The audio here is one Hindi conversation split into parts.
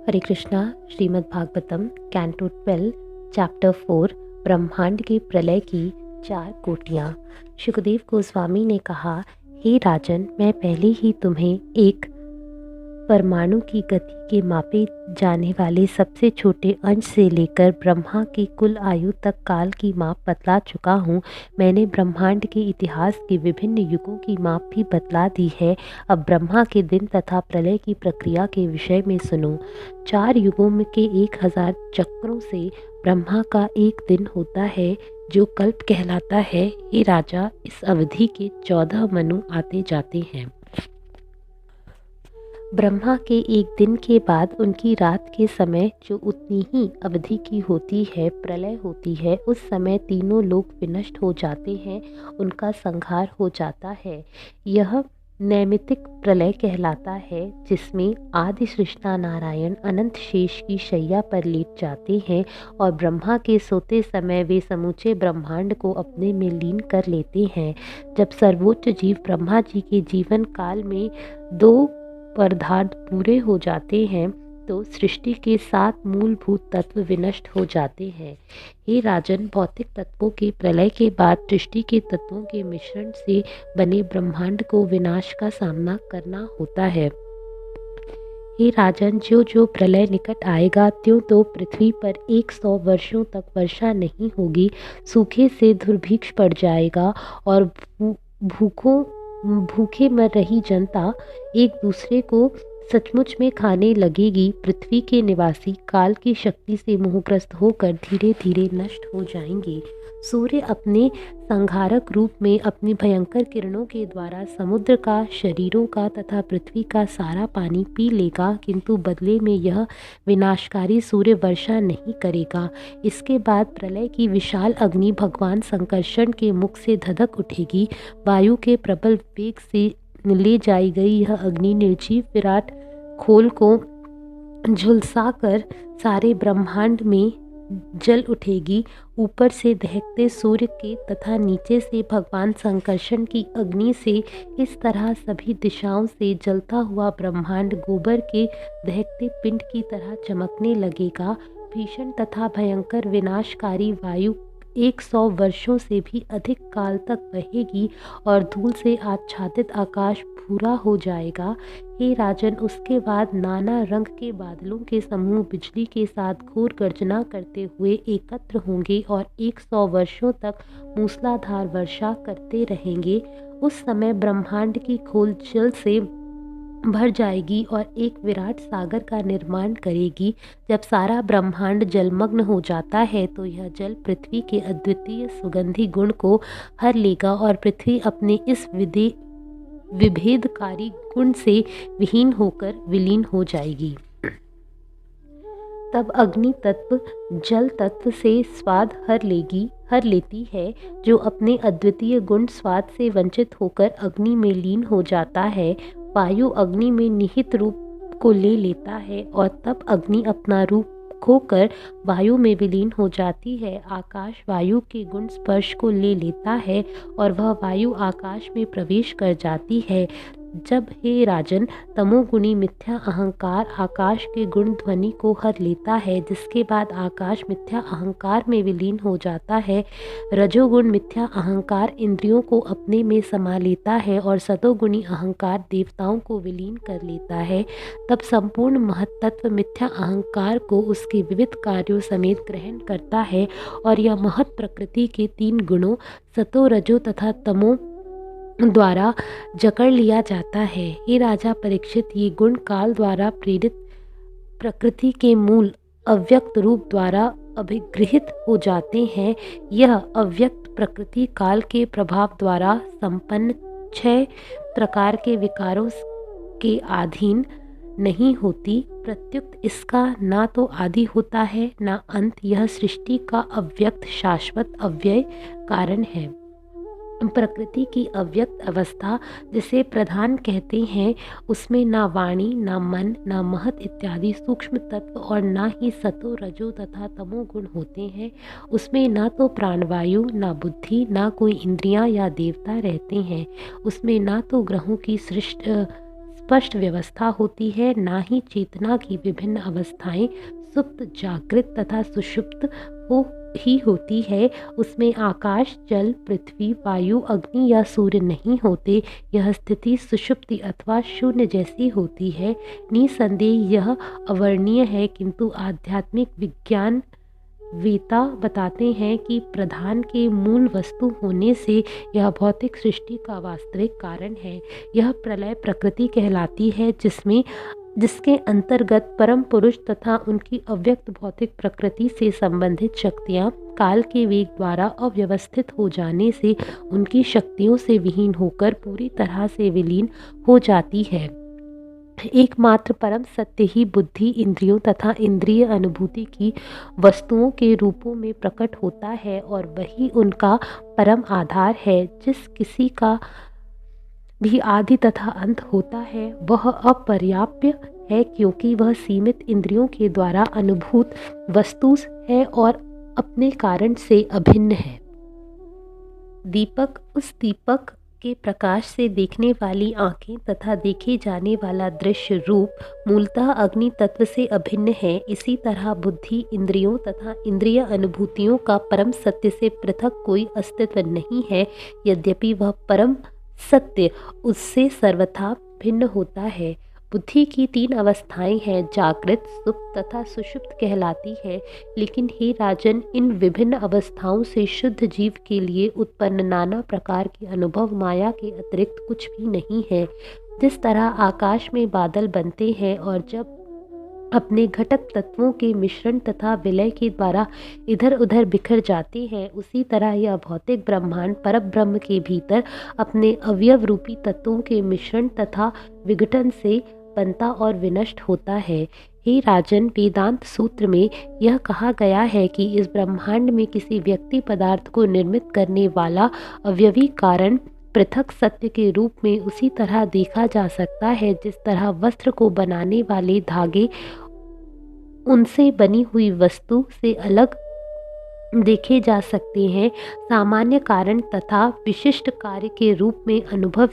हरे कृष्णा। श्रीमद् भागवतम कैंटो 12 चैप्टर 4 ब्रह्मांड के प्रलय की 4 कोटियाँ। सुखदेव गोस्वामी ने कहा, हे राजन, मैं पहले ही तुम्हें एक परमाणु की गति के मापे जाने वाले सबसे छोटे अंश से लेकर ब्रह्मा की कुल आयु तक काल की माप बतला चुका हूँ। मैंने ब्रह्मांड के इतिहास के विभिन्न युगों की माप भी बतला दी है। अब ब्रह्मा के दिन तथा प्रलय की प्रक्रिया के विषय में सुनो। 4 युगों में के 1000 चक्रों से ब्रह्मा का एक दिन होता है, जो कल्प कहलाता है। हे राजा, इस अवधि के 14 मनु आते जाते हैं। ब्रह्मा के एक दिन के बाद उनकी रात के समय, जो उतनी ही अवधि की होती है, प्रलय होती है। उस समय तीनों लोक विनष्ट हो जाते हैं, उनका संहार हो जाता है। यह नैमित्तिक प्रलय कहलाता है, जिसमें आदि सृष्टा नारायण अनंत शेष की शैया पर लेट जाते हैं और ब्रह्मा के सोते समय वे समूचे ब्रह्मांड को अपने में लीन कर लेते हैं। जब सर्वोच्च जीव ब्रह्मा जी के जीवन काल में 2 पदार्थ पूरे हो जाते हैं, तो सृष्टि के 7 मूलभूत तत्व विनष्ट हो जाते हैं। हे राजन, भौतिक तत्वों के प्रलय के बाद सृष्टि के तत्वों के मिश्रण से बने ब्रह्मांड को विनाश का सामना करना होता है। हे राजन, जो जो प्रलय निकट आएगा, त्यों तो पृथ्वी पर 100 वर्षों तक वर्षा नहीं होगी, सूखे से दुर्भिक्ष पड़ जाएगा और भूखे मर रही जनता एक दूसरे को सचमुच में खाने लगेगी। पृथ्वी के निवासी काल की शक्ति से मोहग्रस्त होकर धीरे धीरे नष्ट हो जाएंगे। सूर्य अपने संहारक रूप में अपनी भयंकर किरणों के द्वारा समुद्र का, शरीरों का तथा पृथ्वी का सारा पानी पी लेगा, किंतु बदले में यह विनाशकारी सूर्य वर्षा नहीं करेगा। इसके बाद प्रलय की विशाल अग्नि भगवान संकर्षण के मुख से धधक उठेगी। वायु के प्रबल वेग से ले जाई गई यह अग्नि निर्जीव विराट खोल को झुलसाकर सारे ब्रह्मांड में जल उठेगी। ऊपर से दहकते सूर्य के तथा नीचे से भगवान संकर्षण की अग्नि से इस तरह सभी दिशाओं से जलता हुआ ब्रह्मांड गोबर के दहकते पिंड की तरह चमकने लगेगा। भीषण तथा भयंकर विनाशकारी वायु 100 वर्षों से भी अधिक काल तक बहेगी और धूल से आच्छादित आकाश भूरा हो जाएगा। हे राजन, उसके बाद नाना रंग के बादलों के समूह बिजली के साथ घोर गर्जना करते हुए एकत्र होंगे और 100 वर्षों तक मूसलाधार वर्षा करते रहेंगे। उस समय ब्रह्मांड की खोल जल से भर जाएगी और एक विराट सागर का निर्माण करेगी। जब सारा ब्रह्मांड जलमग्न हो जाता है, तो यह जल पृथ्वी के अद्वितीय सुगंधी गुण को हर लेगा और पृथ्वी अपने इस विभेदकारी गुण से विहीन होकर विलीन हो जाएगी। तब अग्नि तत्व जल तत्व से स्वाद हर लेती है, जो अपने अद्वितीय गुण स्वाद से वंचित होकर अग्नि में लीन हो जाता है। वायु अग्नि में निहित रूप को ले लेता है और तब अग्नि अपना रूप खोकर वायु में विलीन हो जाती है। आकाश वायु के गुण स्पर्श को ले लेता है और वह वायु आकाश में प्रवेश कर जाती है। जब, हे राजन, तमोगुणी मिथ्या अहंकार आकाश के गुण ध्वनि को हर लेता है, जिसके बाद आकाश मिथ्या अहंकार में विलीन हो जाता है। रजोगुण मिथ्या अहंकार इंद्रियों को अपने में समा लेता है और सतोगुणी अहंकार देवताओं को विलीन कर लेता है। तब संपूर्ण महत्तत्व मिथ्या अहंकार को उसके विविध कार्यों समेत ग्रहण करता है और यह महत् प्रकृति के 3 गुणों सतो, रजो तथा तमो द्वारा जकड़ लिया जाता है। हे राजा परीक्षित, ये गुण काल द्वारा प्रेरित प्रकृति के मूल अव्यक्त रूप द्वारा अभिगृहित हो जाते हैं। यह अव्यक्त प्रकृति काल के प्रभाव द्वारा संपन्न 6 प्रकार के विकारों के अधीन नहीं होती। प्रत्युत इसका ना तो आदि होता है ना अंत। यह सृष्टि का अव्यक्त शाश्वत अव्यय कारण है। प्रकृति की अव्यक्त अवस्था, जिसे प्रधान कहते हैं, उसमें ना वाणी, ना मन, ना महत इत्यादि सूक्ष्म तत्व और ना ही सतो, रजो तथा तमो गुण होते हैं। उसमें ना तो प्राणवायु, ना बुद्धि, ना कोई इंद्रियां या देवता रहते हैं। उसमें ना तो ग्रहों की स्पष्ट व्यवस्था होती है, ना ही चेतना की विभिन्न अवस्थाएं सुप्त, जागृत तथा सुषुप्त ही होती है। उसमें आकाश, जल, पृथ्वी, वायु, अग्नि या सूर्य नहीं होते। यह स्थिति सुषुप्ति अथवा शून्य जैसी होती है। निसंदेह यह अवर्णनीय है, किंतु आध्यात्मिक विज्ञान वेता बताते हैं कि प्रधान के मूल वस्तु होने से यह भौतिक सृष्टि का वास्तविक कारण है। यह प्रलय प्रकृति कहलाती है, जिसके अंतर्गत परम पुरुष तथा उनकी अव्यक्त भौतिक प्रकृति से संबंधित शक्तियाँ काल के वेग द्वारा अव्यवस्थित हो जाने से उनकी शक्तियों से विहीन होकर पूरी तरह से विलीन हो जाती है। एकमात्र परम सत्य ही बुद्धि, इंद्रियों तथा इंद्रिय अनुभूति की वस्तुओं के रूपों में प्रकट होता है और वही उनका परम आधार है। जिस किसी का भी आदि तथा अंत होता है वह अपर्याप्य है, क्योंकि वह सीमित इंद्रियों के द्वारा अनुभूत वस्तु है और अपने कारण से अभिन्न है। दीपक, उस दीपक के प्रकाश से देखने वाली आंखें तथा देखे जाने वाला दृश्य रूप मूलतः अग्नि तत्व से अभिन्न है। इसी तरह बुद्धि, इंद्रियों तथा इंद्रिय अनुभूतियों का परम सत्य से पृथक कोई अस्तित्व नहीं है, यद्यपि वह परम सत्य उससे सर्वथा भिन्न होता है। बुद्धि की 3 अवस्थाएं हैं, जागृत, सुप्त तथा सुषुप्त कहलाती है। लेकिन हे राजन, इन विभिन्न अवस्थाओं से शुद्ध जीव के लिए उत्पन्न नाना प्रकार के अनुभव माया के अतिरिक्त कुछ भी नहीं है। जिस तरह आकाश में बादल बनते हैं और जब अपने घटक तत्वों के मिश्रण तथा विलय के द्वारा इधर उधर बिखर जाते हैं, उसी तरह यह भौतिक ब्रह्मांड परब्रह्म के भीतर अपने अवयव रूपी तत्वों के मिश्रण तथा विघटन से बनता और विनष्ट होता है। हे राजन, वेदांत सूत्र में यह कहा गया है कि इस ब्रह्मांड में किसी व्यक्ति पदार्थ को निर्मित करने वाला अवयवी कारण पृथक सत्य के रूप में उसी तरह देखा जा सकता है जिस तरह वस्त्र को बनाने वाले धागे उनसे बनी हुई वस्तु से अलग देखे जा सकते हैं। सामान्य कारण तथा विशिष्ट कार्य के रूप में अनुभव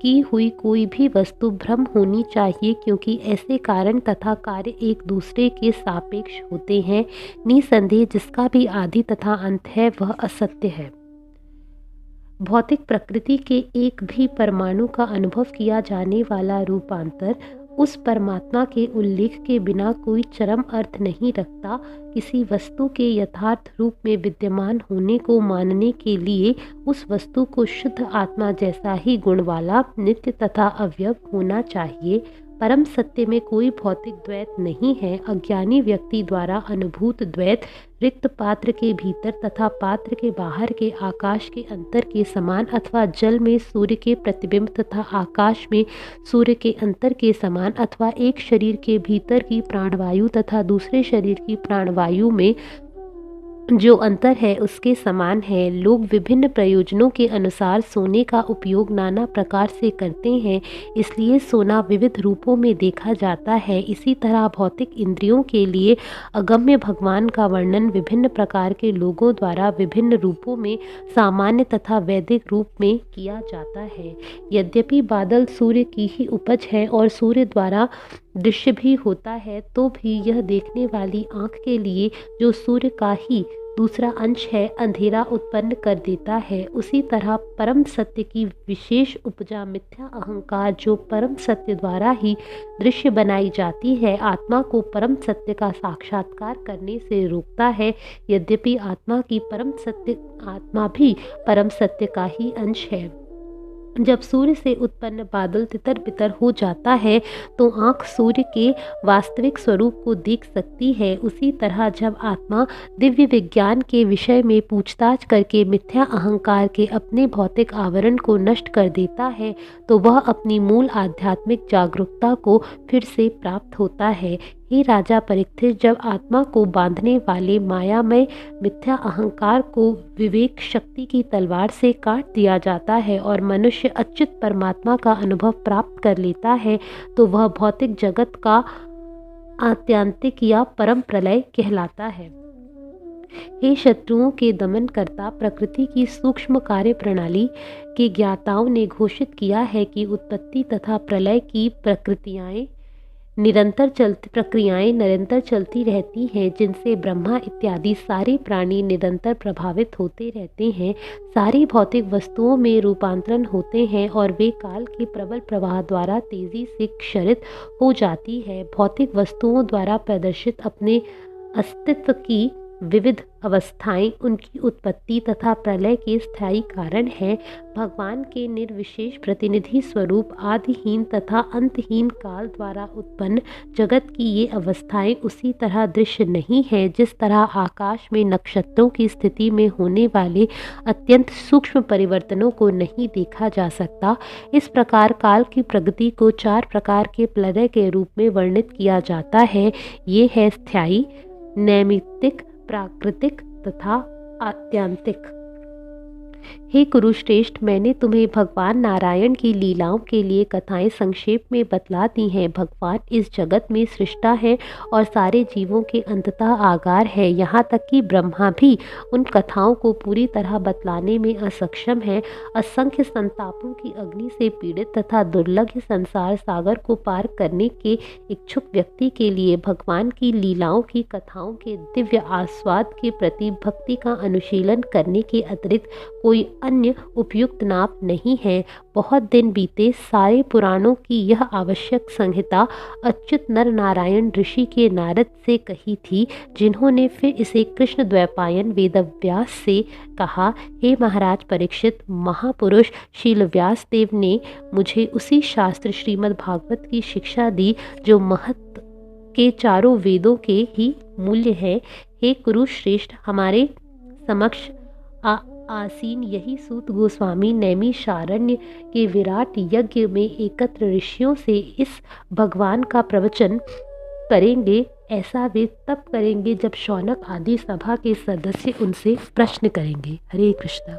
की हुई कोई भी वस्तु भ्रम होनी चाहिए, क्योंकि ऐसे कारण तथा कार्य एक दूसरे के सापेक्ष होते हैं। निसंदेह जिसका भी आदि तथा अंत है वह असत्य है। भौतिक प्रकृति के एक भी परमाणु का अनुभव किया जाने वाला रूपांतर उस परमात्मा के उल्लेख के बिना कोई चरम अर्थ नहीं रखता। किसी वस्तु के यथार्थ रूप में विद्यमान होने को मानने के लिए उस वस्तु को शुद्ध आत्मा जैसा ही गुण वाला, नित्य तथा अवयव होना चाहिए। परम सत्य में कोई भौतिक द्वैत नहीं है। अज्ञानी व्यक्ति द्वारा अनुभूत द्वैत रिक्त पात्र के भीतर तथा पात्र के बाहर के आकाश के अंतर के समान, अथवा जल में सूर्य के प्रतिबिंब तथा आकाश में सूर्य के अंतर के समान, अथवा एक शरीर के भीतर की प्राणवायु तथा दूसरे शरीर की प्राणवायु में जो अंतर है उसके समान है। लोग विभिन्न प्रयोजनों के अनुसार सोने का उपयोग नाना प्रकार से करते हैं, इसलिए सोना विविध रूपों में देखा जाता है। इसी तरह भौतिक इंद्रियों के लिए अगम्य भगवान का वर्णन विभिन्न प्रकार के लोगों द्वारा विभिन्न रूपों में सामान्य तथा वैदिक रूप में किया जाता है। यद्यपि बादल सूर्य की ही उपज है और सूर्य द्वारा दृश्य भी होता है, तो भी यह देखने वाली आँख के लिए, जो सूर्य का ही दूसरा अंश है, अंधेरा उत्पन्न कर देता है। उसी तरह परम सत्य की विशेष उपजा मिथ्या अहंकार, जो परम सत्य द्वारा ही दृश्य बनाई जाती है, आत्मा को परम सत्य का साक्षात्कार करने से रोकता है। यद्यपि आत्मा भी परम सत्य का ही अंश है। जब सूर्य से उत्पन्न बादल तितर बितर हो जाता है तो आँख सूर्य के वास्तविक स्वरूप को देख सकती है। उसी तरह जब आत्मा दिव्य विज्ञान के विषय में पूछताछ करके मिथ्या अहंकार के अपने भौतिक आवरण को नष्ट कर देता है, तो वह अपनी मूल आध्यात्मिक जागरूकता को फिर से प्राप्त होता है। हे राजा परीक्षित, जब आत्मा को बांधने वाले मायामय मिथ्या अहंकार को विवेक शक्ति की तलवार से काट दिया जाता है और मनुष्य अच्युत परमात्मा का अनुभव प्राप्त कर लेता है, तो वह भौतिक जगत का आत्यांतिक या परम प्रलय कहलाता है। हे शत्रुओं के दमन करता, प्रकृति की सूक्ष्म कार्य प्रणाली के ज्ञाताओं ने घोषित किया है कि उत्पत्ति तथा प्रलय की प्रक्रियाएं निरंतर चलती रहती हैं, जिनसे ब्रह्मा इत्यादि सारे प्राणी निरंतर प्रभावित होते रहते हैं। सारी भौतिक वस्तुओं में रूपांतरण होते हैं और वे काल के प्रबल प्रवाह द्वारा तेजी से क्षरित हो जाती है। भौतिक वस्तुओं द्वारा प्रदर्शित अपने अस्तित्व की विविध अवस्थाएं उनकी उत्पत्ति तथा प्रलय के स्थायी कारण हैं। भगवान के निर्विशेष प्रतिनिधि स्वरूप आदिहीन तथा अंतहीन काल द्वारा उत्पन्न जगत की ये अवस्थाएं उसी तरह दृश्य नहीं है जिस तरह आकाश में नक्षत्रों की स्थिति में होने वाले अत्यंत सूक्ष्म परिवर्तनों को नहीं देखा जा सकता। इस प्रकार काल की प्रगति को 4 प्रकार के प्रलय के रूप में वर्णित किया जाता है। ये है स्थायी, नैमित्तिक, प्राकृतिक तथा आत्यंतिक। हे कुरुश्रेष्ठ, मैंने तुम्हें भगवान नारायण की लीलाओं के लिए कथाएं संक्षेप में बतला दी हैं। भगवान इस जगत में सृष्टा है और सारे जीवों के अंततः आगार है। यहाँ तक कि ब्रह्मा भी उन कथाओं को पूरी तरह बतलाने में असक्षम है। असंख्य संतापों की अग्नि से पीड़ित तथा दुर्लभ संसार सागर को पार करने के इच्छुक व्यक्ति के लिए भगवान की लीलाओं की कथाओं के दिव्य आस्वाद के प्रति भक्ति का अनुशीलन करने के अतिरिक्त कोई अन्य उपयुक्त नाम नहीं है। बहुत दिन बीते, सारे पुराणों की यह आवश्यक संहिता अच्युत नर नारायण ऋषि के नारद से कही थी, जिन्होंने फिर इसे कृष्ण द्वैपायन वेदव्यास से कहा। हे महाराज परीक्षित, महापुरुष शील व्यास देव ने मुझे उसी शास्त्र श्रीमद् भागवत की शिक्षा दी जो महत्व के चारों वेदों के ही मूल्य है। हे कुरुश्रेष्ठ, हमारे समक्ष आसीन यही सूत गोस्वामी नैमिषारण्य के विराट यज्ञ में एकत्र ऋषियों से इस भगवान का प्रवचन करेंगे। ऐसा वे तब करेंगे जब शौनक आदि सभा के सदस्य उनसे प्रश्न करेंगे। हरे कृष्णा।